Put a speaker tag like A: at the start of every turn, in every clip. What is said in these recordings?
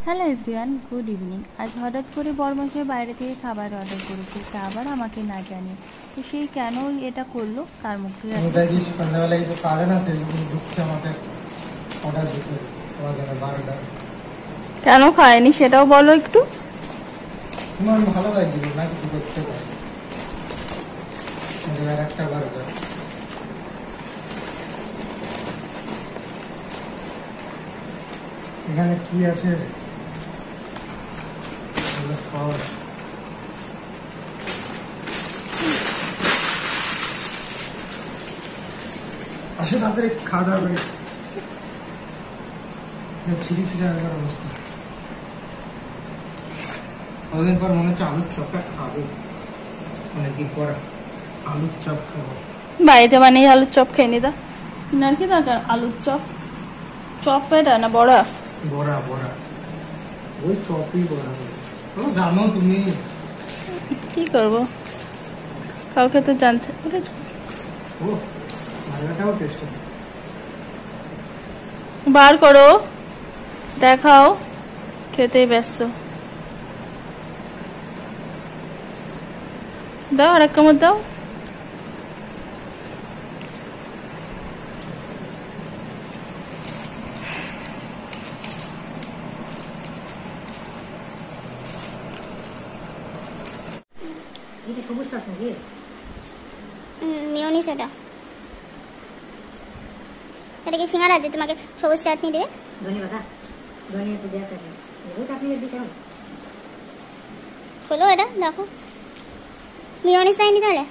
A: Hello everyone, good evening. আজ হঠাৎ করে বড়মশাই বাইরে থেকে খাবার অর্ডার করেছে, তা আবার আমাকে না জানিয়ে। তো সেই কেন এটা করলো তার মুখ থেকে
B: সন্ধ্যাবেলা কিছু কাজে না, সেই ঢুকছে আমাকে অর্ডার দিতে তোমার জন্য বার্গার।
A: কেন খায়নি সেটাও বলো একটু।
B: তোমার ভালো লাগছিল না কিছু করতে পারি আর একটা বার্গার। এখানে কি আছে আসে তাদের খাওয়া দাওয়া করে ছিঁড়ি ছিঁড়ে আনার অবস্থা। কতদিন পর মনে হচ্ছে আলুর চপটা খাবো, অনেকদিন পর আলুর চপ খাবো।
A: বাড়িতে বানিয়ে আলুর চপ খেয়ে নিতা আর কি দরকার। আলুর চপ, চপ এটা না বড়া?
B: বড়া বড়া, ওই চপই বড়া। ও জানো তুমি
A: কি করবো, কাউকে তো জানতে।
B: ও ভাজাটাও টেস্ট।
A: বার করো, দেখাও। খেতেই ব্যস্ত। দাও আর এক কামড় দাও।
B: সবুজ চাষ নাকি?
C: মিওনিস এটা কি সিঙ্গারা যে তোমাকে সবুজ চাটনি দেবে?
D: ধন্যবাদ। ধনিয়া পুদিনা চাটনি, ওই চাটনি দিই কেমন?
C: খোলো এটা, দেখো। মিওনিস দেয়নি তাহলে?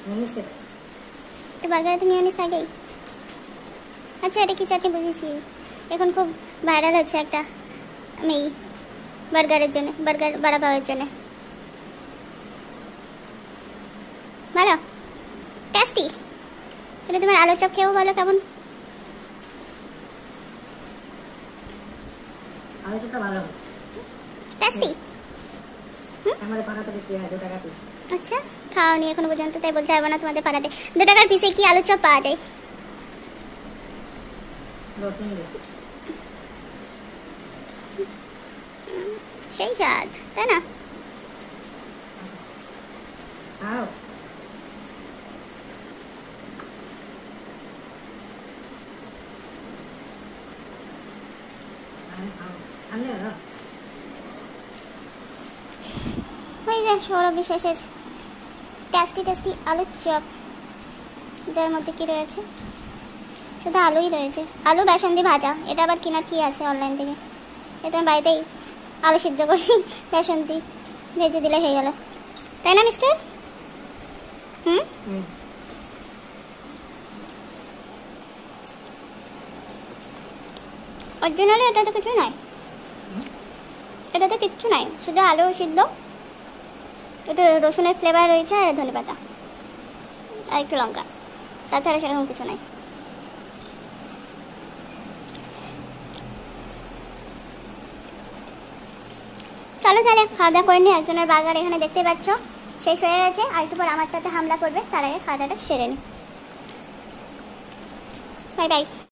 D: মিওনিস কে?
C: তো বার্গারে তো মিওনিস থাকেই। আচ্ছা, এটা কি চাটনি বুঝেছি। এখন খুব ভাইরাল হচ্ছে একটা মেয়ে বার্গারের জন্য, বার্গার বাড়া পাওয়ার জন্য। ভালো টেস্টি। এটা তোমার আলু চপ খেয়েও বলো কেমন।
D: আলু চপটা ভালো,
C: টেস্টি।
D: আমাদের পাড়াতে বিক্রি হয় 2 টাকা পিস।
C: আচ্ছা, খাওনি এখনো পর্যন্ত, তাই বলতে হবে না তোমাদের পাড়াতে 2 টাকার পিসে কি আলু চপ পাওয়া যায়? সেই স্বাদ, তাই না?
D: আও
C: ওই যে সৌরভ বিশেষের টেস্টি টেস্টি আলুর চপ, যার মধ্যে কি রয়েছে? শুধু আলুই রয়েছে, আলু বেসন দিয়ে ভাজা। এটা আবার কেনার কি আছে অনলাইন থেকে? এটা আমি বাড়িতেই আলু সিদ্ধ করি, বেসন দিয়ে ভেজে দিলে হয়ে গেল, তাই না মিস্টার? অরিজিনালি এটা তো কিছুই নয়, এটা তো কিচ্ছু নাই, শুধু আলু সিদ্ধ, একটু রসুনের ফ্লেভার রয়েছে আর ধনেপাতা আর একটু লঙ্কা, তাছাড়া সেরকম কিছু নাই। চলো তাহলে খাওয়া দাওয়া করে নিই। একজনের বার্গার এখানে দেখতে পাচ্ছ শেষ হয়ে গেছে, আর একটু পর আমারটাতে হামলা করবে, তার আগে খাওয়া দাওয়াটা সেরে নি। Bye bye.